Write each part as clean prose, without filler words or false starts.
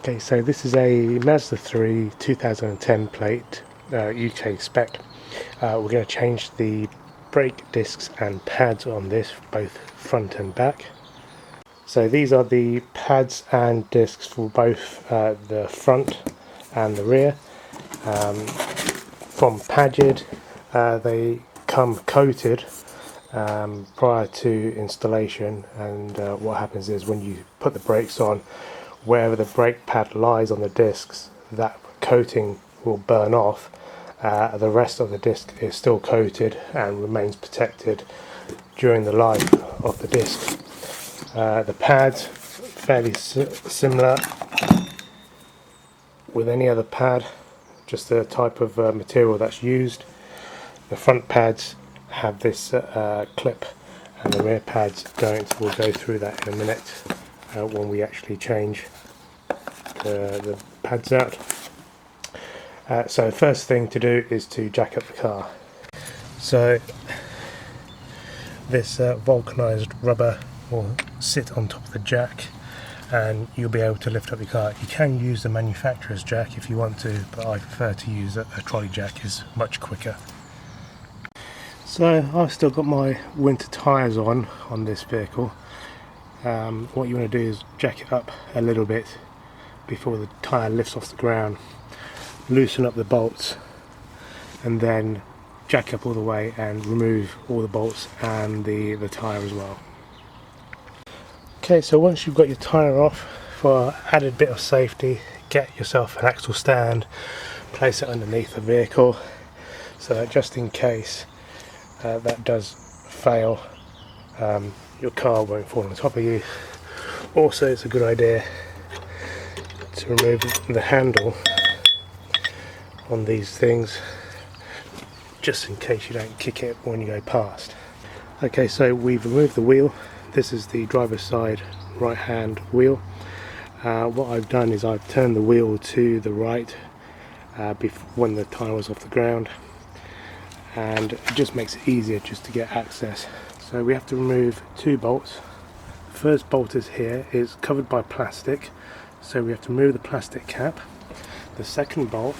Okay, so this is a Mazda 3 2010 plate, UK spec. We're going to change the brake discs and pads on this, both front and back. So these are the pads and discs for both the front and the rear. From Padgett, they come coated prior to installation, and what happens is when you put the brakes on, wherever the brake pad lies on the discs, that coating will burn off. The rest of the disc is still coated and remains protected during the life of the disc. The pads, fairly similar with any other pad, just the type of material that's used. The front pads have this clip, and the rear pads don't. We'll go through that in a minute when we actually change the pads out. So the first thing to do is to jack up the car. So this vulcanized rubber will sit on top of the jack, and you'll be able to lift up your car. You can use the manufacturer's jack if you want to, but I prefer to use a trolley jack. Is much quicker. So I've still got my winter tyres on this vehicle. What you want to do is jack it up a little bit before the tyre lifts off the ground, loosen up the bolts, and then jack up all the way and remove all the bolts and the tyre as well. Okay, so once you've got your tyre off, for added bit of safety, get yourself an axle stand, place it underneath the vehicle so that just in case that does fail, your car won't fall on top of you. Also, it's a good idea to remove the handle on these things just in case you don't kick it when you go past. Okay, so we've removed the wheel. This is the driver's side right hand wheel. What I've done is I've turned the wheel to the right when the tyre was off the ground, and it just makes it easier just to get access. So we have to remove two bolts. The first bolt is here, it's covered by plastic, so we have to remove the plastic cap. The second bolt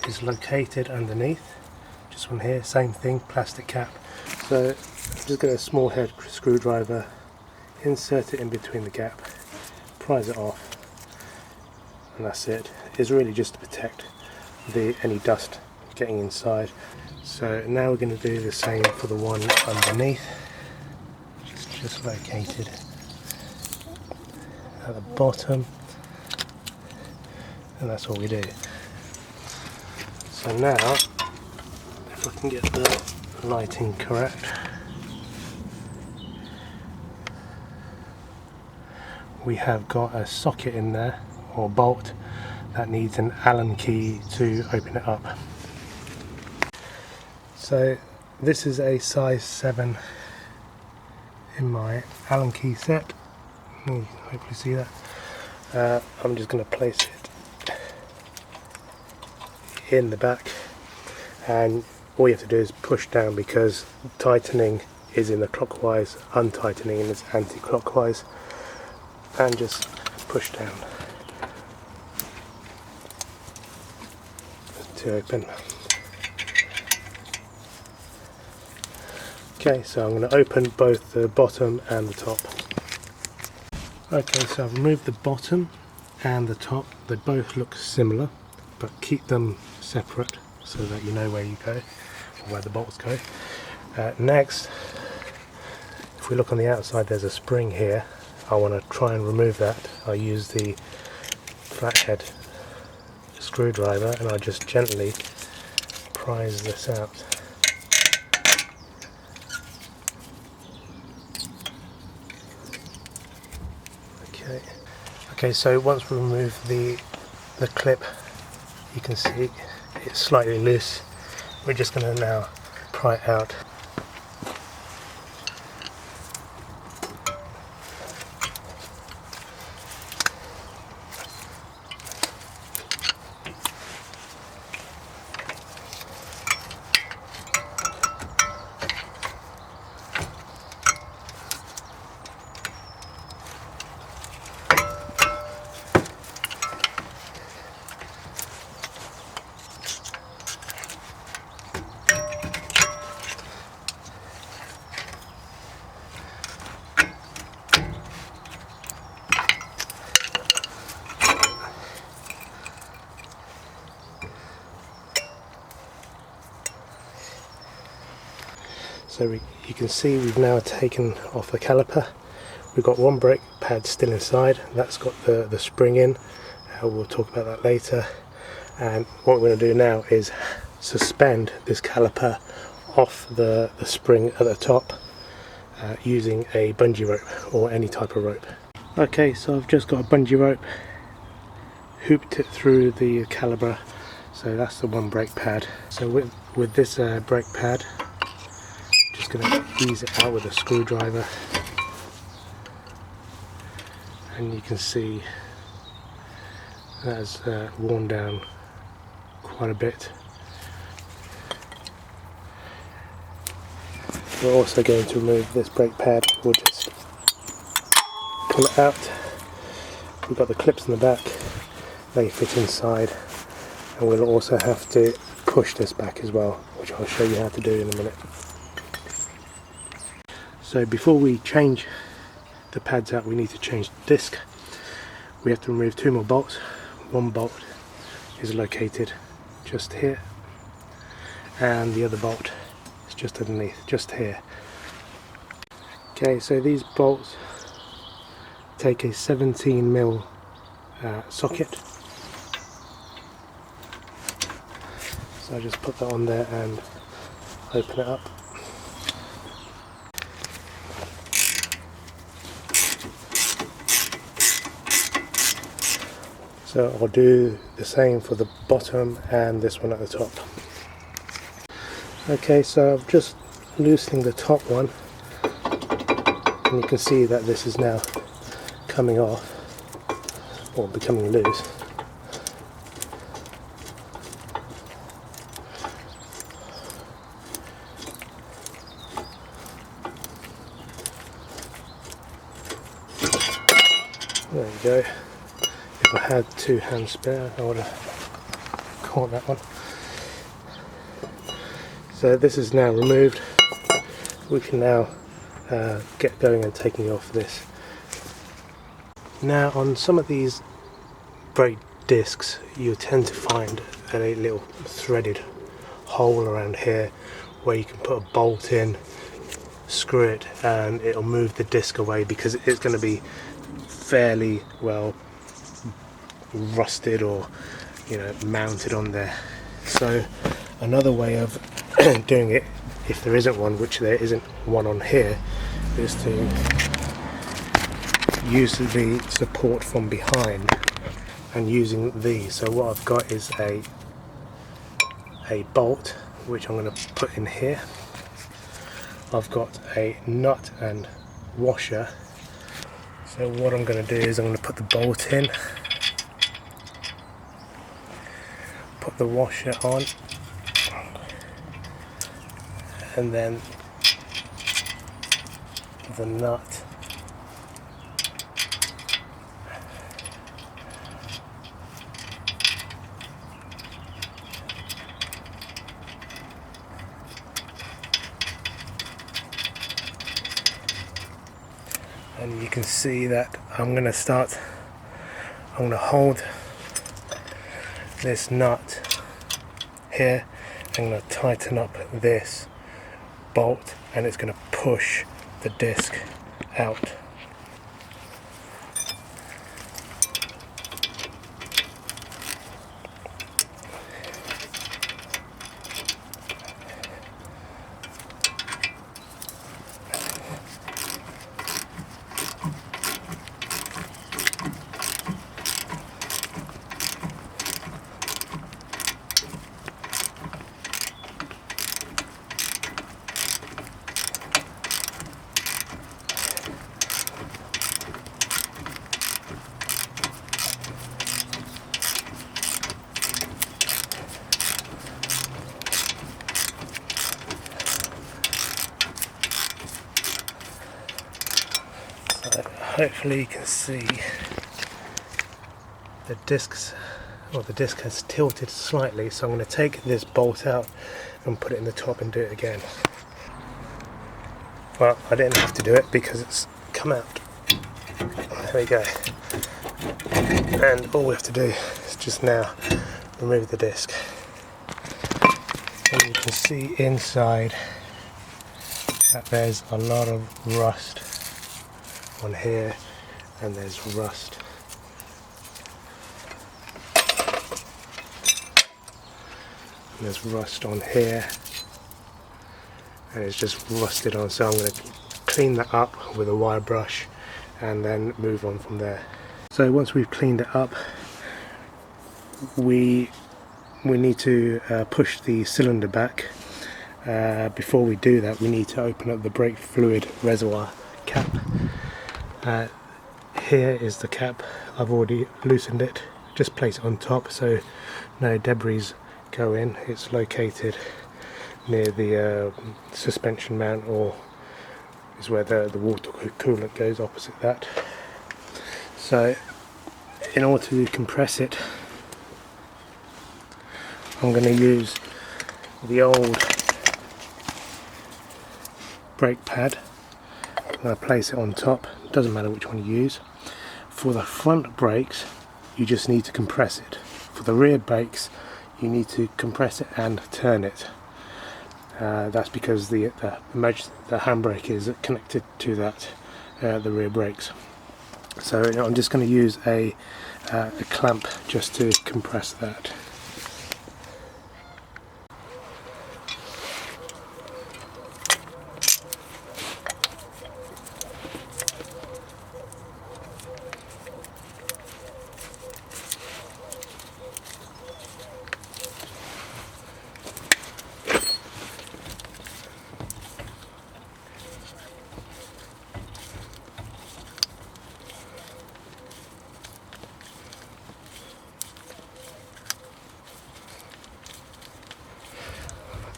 is located underneath, just one here, same thing, plastic cap. So just get a small head screwdriver, insert it in between the gap, prise it off, and that's it. It's really just to protect any dust getting inside. So now we're going to do the same for the one underneath. It's just located at the bottom, and that's all we do. So now, if I can get the lighting correct, we have got a socket in there, or bolt, that needs an Allen key to open it up. So this is a size 7 in my Allen key set. You can hopefully see that. I'm just going to place it in the back, and all you have to do is push down, because tightening is in the clockwise, untightening is anti-clockwise, and just push down to open. Okay, so I'm going to open both the bottom and the top. Okay, so I've removed the bottom and the top. They both look similar, but keep them separate so that you know where you go, or where the bolts go. Next, if we look on the outside, there's a spring here. I want to try and remove that. I use the flathead screwdriver, and I just gently prise this out. Okay, so once we remove the clip, you can see it's slightly loose. We're just going to now pry it out. So you can see we've now taken off the caliper. We've got one brake pad still inside, that's got the spring in. We'll talk about that later. And what we're going to do now is suspend this caliper off the spring at the top using a bungee rope or any type of rope. Okay, so I've just got a bungee rope, hooped it through the caliper, so that's the one brake pad. So with this brake pad, just going to ease it out with a screwdriver, and you can see that has worn down quite a bit. We're also going to remove this brake pad. We'll just pull it out. We've got the clips in the back, they fit inside, and we'll also have to push this back as well, which I'll show you how to do in a minute. So before we change the pads out, we need to change the disc. We have to remove two more bolts. One bolt is located just here, and the other bolt is just underneath, just here. Okay, so these bolts take a 17mm socket. So I just put that on there and open it up. So I'll do the same for the bottom and this one at the top. Okay, so I'm just loosening the top one, and you can see that this is now coming off, or becoming loose. There you go. If I had two hands spare, I would have caught that one. So this is now removed. We can now get going and taking off this. Now on some of these brake discs you tend to find a little threaded hole around here where you can put a bolt in, screw it, and it'll move the disc away because it's going to be fairly well rusted or, you know, mounted on there. So another way of doing it, if there isn't one, which there isn't one on here, is to use the support from behind and using these. So what I've got is a bolt which I'm going to put in here. I've got a nut and washer. So what I'm going to do is I'm going to put the bolt in, put the washer on, and then the nut. And you can see that I'm going to hold this nut here. I'm going to tighten up this bolt, and it's going to push the disc out. Hopefully you can see the discs, or the disc has tilted slightly, so I'm going to take this bolt out and put it in the top and do it again. Well, I didn't have to do it because it's come out. There we go. And all we have to do is just now remove the disc. And you can see inside that there's a lot of rust on here, and there's rust on here, and it's just rusted on, so I'm going to clean that up with a wire brush and then move on from there. So once we've cleaned it up, we need to push the cylinder back. Before we do that, we need to open up the brake fluid reservoir cap. Here is the cap. I've already loosened it. Just place it on top so no debris go in. It's located near the suspension mount, or is where the water coolant goes, opposite that. So in order to compress it, I'm going to use the old brake pad. I'm going to place it on top. Doesn't matter which one you use. For the front brakes, you just need to compress it. For the rear brakes, you need to compress it and turn it. That's because the handbrake is connected to that, the rear brakes. So I'm just going to use a clamp just to compress that.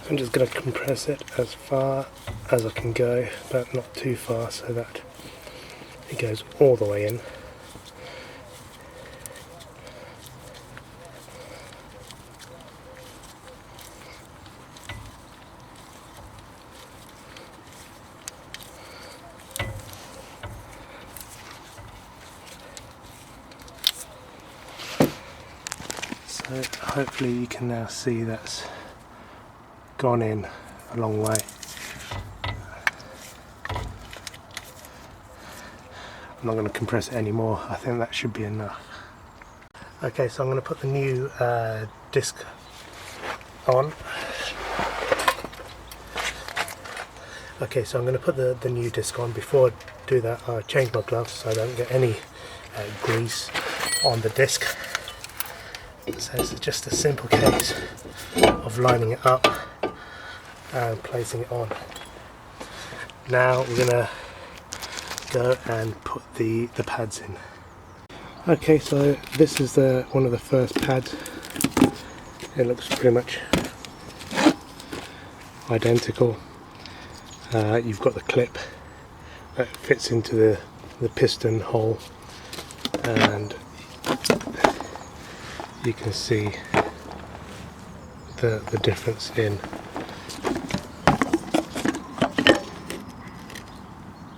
I'm just going to compress it as far as I can go, but not too far, so that it goes all the way in. So hopefully you can now see that's gone in a long way. I'm not going to compress it anymore. I think that should be enough. Okay, so I'm going to put the new disc on. Okay, so I'm going to put the new disc on. Before I do that, I'll change my gloves so I don't get any grease on the disc. So it's just a simple case of lining it up and placing it on. Now we're going to go and put the pads in. Okay, so this is one of the first pads. It looks pretty much identical. You've got the clip that fits into the piston hole, and you can see the difference in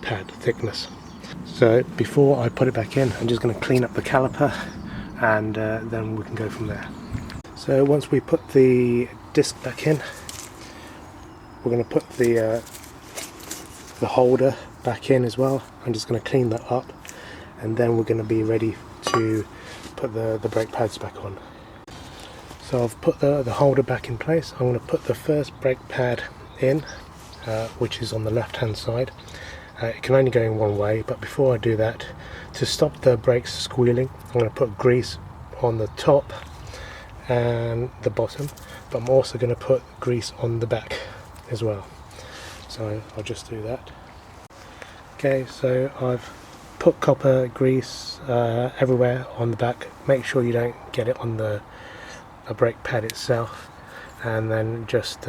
pad thickness. So before I put it back in, I'm just going to clean up the caliper, and then we can go from there. So once we put the disc back in, we're going to put the holder back in as well. I'm just going to clean that up, and then we're going to be ready to put the brake pads back on. So I've put the holder back in place. I'm going to put the first brake pad in, which is on the left hand side. It can only go in one way, but before I do that, to stop the brakes squealing, I'm going to put grease on the top and the bottom, but I'm also going to put grease on the back as well. So I'll just do that. Okay, so I've put copper grease everywhere on the back. Make sure you don't get it on the brake pad itself, and then just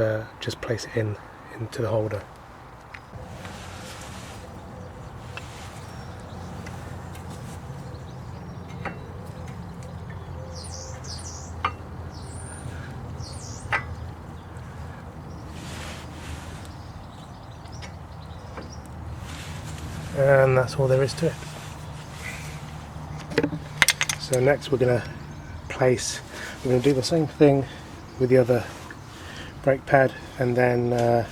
place it into the holder. And that's all there is to it. So next we're going to do the same thing with the other brake pad, and then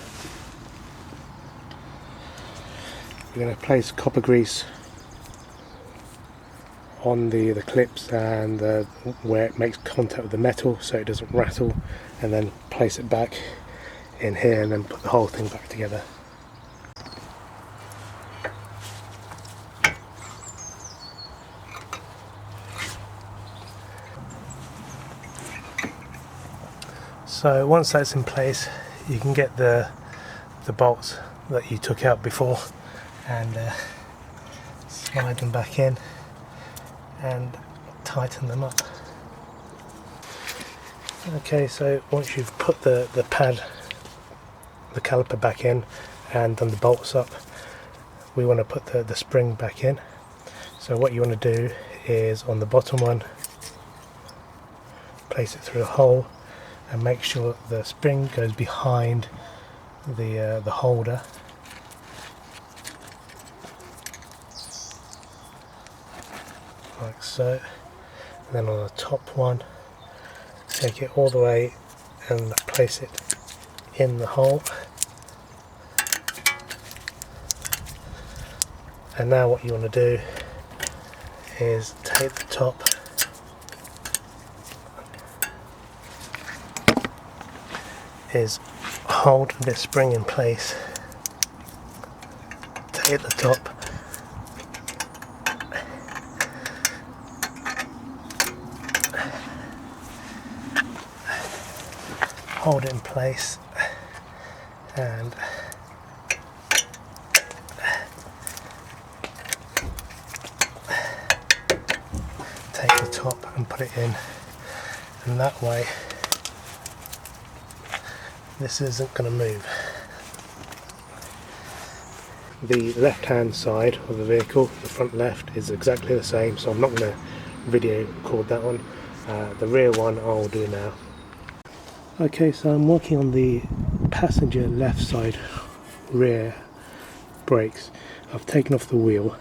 we're going to place copper grease on the clips and where it makes contact with the metal so it doesn't rattle, and then place it back in here and then put the whole thing back together. So once that's in place, you can get the bolts that you took out before and slide them back in and tighten them up. Okay, so once you've put the pad, the caliper back in and done the bolts up, we want to put the spring back in. So what you want to do is on the bottom one, place it through a hole and make sure the spring goes behind the holder. Like so. And then on the top one, take it all the way and place it in the hole. And now what you want to do is take the top is hold this spring in place, take the top, hold it in place, and take the top and put it in, and that way this isn't going to move. The left hand side of the vehicle, the front left, is exactly the same, so I'm not going to video record that one. The rear one I'll do now. Okay, so I'm working on the passenger left side rear brakes. I've taken off the wheel.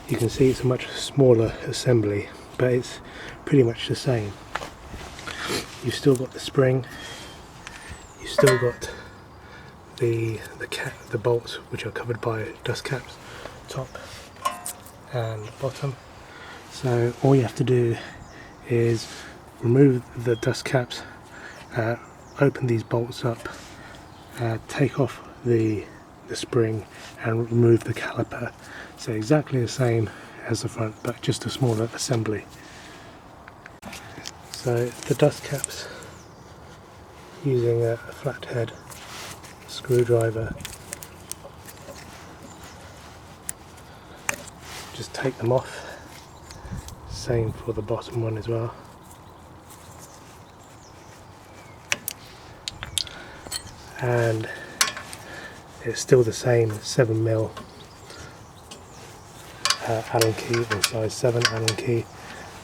You can see it's a much smaller assembly, but it's pretty much the same. You've still got the spring, you've still got the bolts, which are covered by dust caps, top and bottom. So all you have to do is remove the dust caps, open these bolts up, take off the spring and remove the caliper. So exactly the same as the front, but just a smaller assembly. So the dust caps, using a flathead screwdriver, just take them off. Same for the bottom one as well. And it's still the same 7mm Allen key, or size 7 Allen key,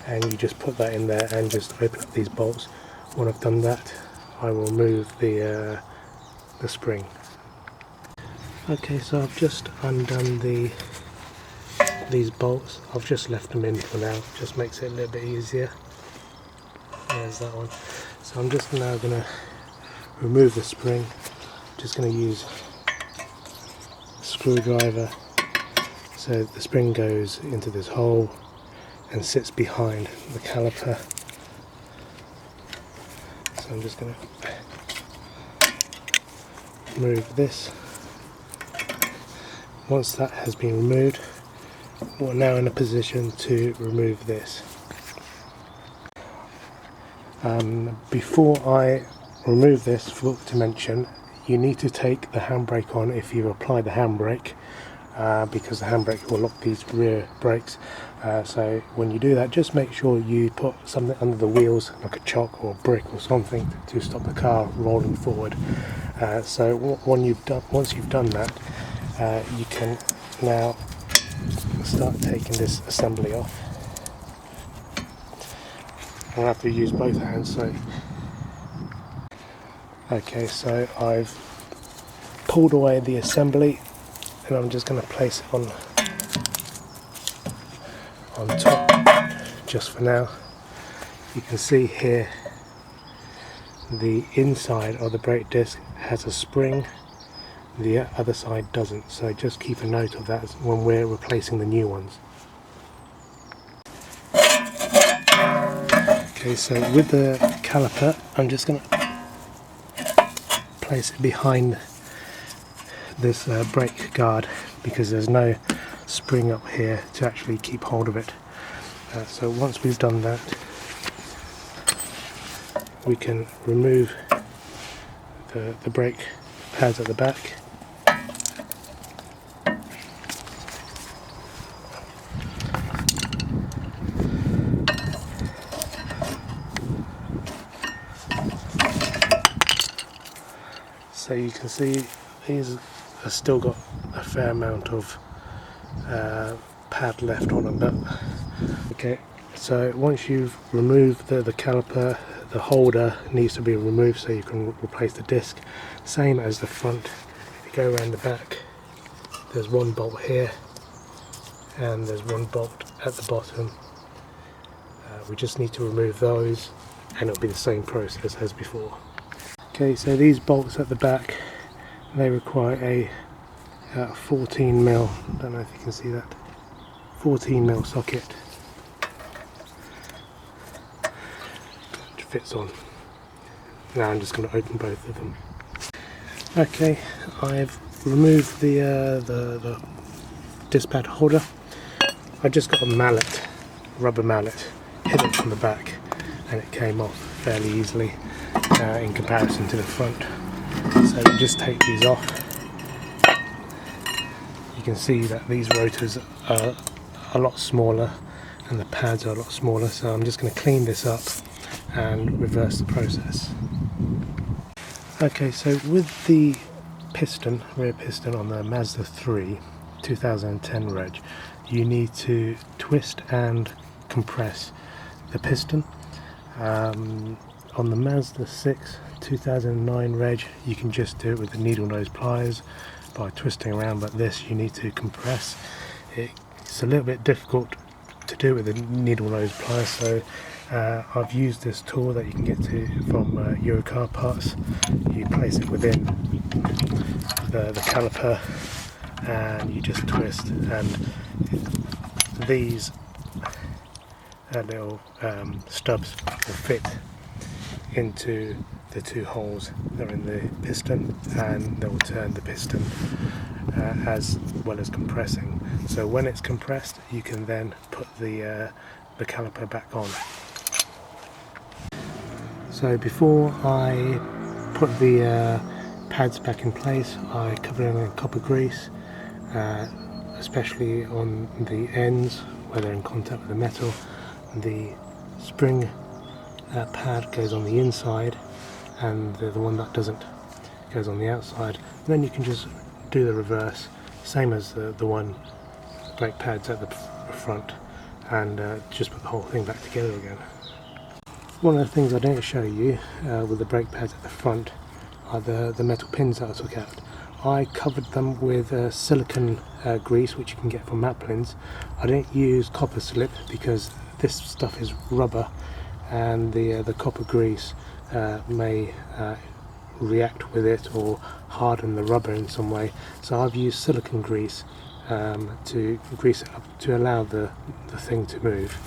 and you just put that in there and just open up these bolts. When I've done that, I will remove the spring. Okay, so I've just undone these bolts. I've just left them in for now, just makes it a little bit easier. There's that one. So I'm just now going to remove the spring. Just going to use a screwdriver so the spring goes into this hole and sits behind the caliper. So I'm just going to remove this. Once that has been removed, we're now in a position to remove this. Before I remove this, forgot to mention, you need to take the handbrake on if you apply the handbrake, because the handbrake will lock these rear brakes. So when you do that, just make sure you put something under the wheels, like a chock or a brick or something, to stop the car rolling forward. So once you've done that, you can now start taking this assembly off. I'll have to use both hands. So okay, so I've pulled away the assembly and I'm just going to place it on top just for now. You can see here the inside of the brake disc has a spring the other side doesn't, so just keep a note of that when we're replacing the new ones. Okay, so with the caliper, I'm just going to place it behind this brake guard because there's no spring up here to actually keep hold of it. So once we've done that, we can remove the brake pads at the back. So you can see these have still got a fair amount of pad left on them. But okay, so once you've removed the caliper, the holder needs to be removed so you can replace the disc. Same as the front. If you go around the back, there's one bolt here and there's one bolt at the bottom. We just need to remove those and it'll be the same process as before. Okay, so these bolts at the back, they require a 14mm, I don't know if you can see that, 14mm socket, which fits on. Now I'm just going to open both of them. Okay, I've removed the disc pad holder. I just got a mallet, rubber mallet, hit it from the back and it came off fairly easily in comparison to the front. So we just take these off. You can see that these rotors are a lot smaller and the pads are a lot smaller, so I'm just going to clean this up and reverse the process. Okay, so with the piston, rear piston on the Mazda 3 2010 reg, you need to twist and compress the piston. On the Mazda 6 2009 reg, you can just do it with the needle nose pliers by twisting around, but this you need to compress. It's a little bit difficult to do with the needle nose pliers, so I've used this tool that you can get to from Eurocar parts. You place it within the caliper and you just twist, and these little stubs will fit into the two holes that are in the piston, and they will turn the piston as well as compressing. So when it's compressed, you can then put the caliper back on. So before I put the pads back in place, I cover them in copper grease, especially on the ends where they're in contact with the metal. The spring pad goes on the inside and the one that doesn't goes on the outside. And then you can just do the reverse, same as the one brake pads at the front, and just put the whole thing back together again. One of the things I didn't show you with the brake pads at the front are the metal pins that I took out. I covered them with silicone grease, which you can get from Maplin's. I didn't use copper slip because this stuff is rubber, and the copper grease may react with it or harden the rubber in some way. So I've used silicone grease to grease it up to allow the thing to move.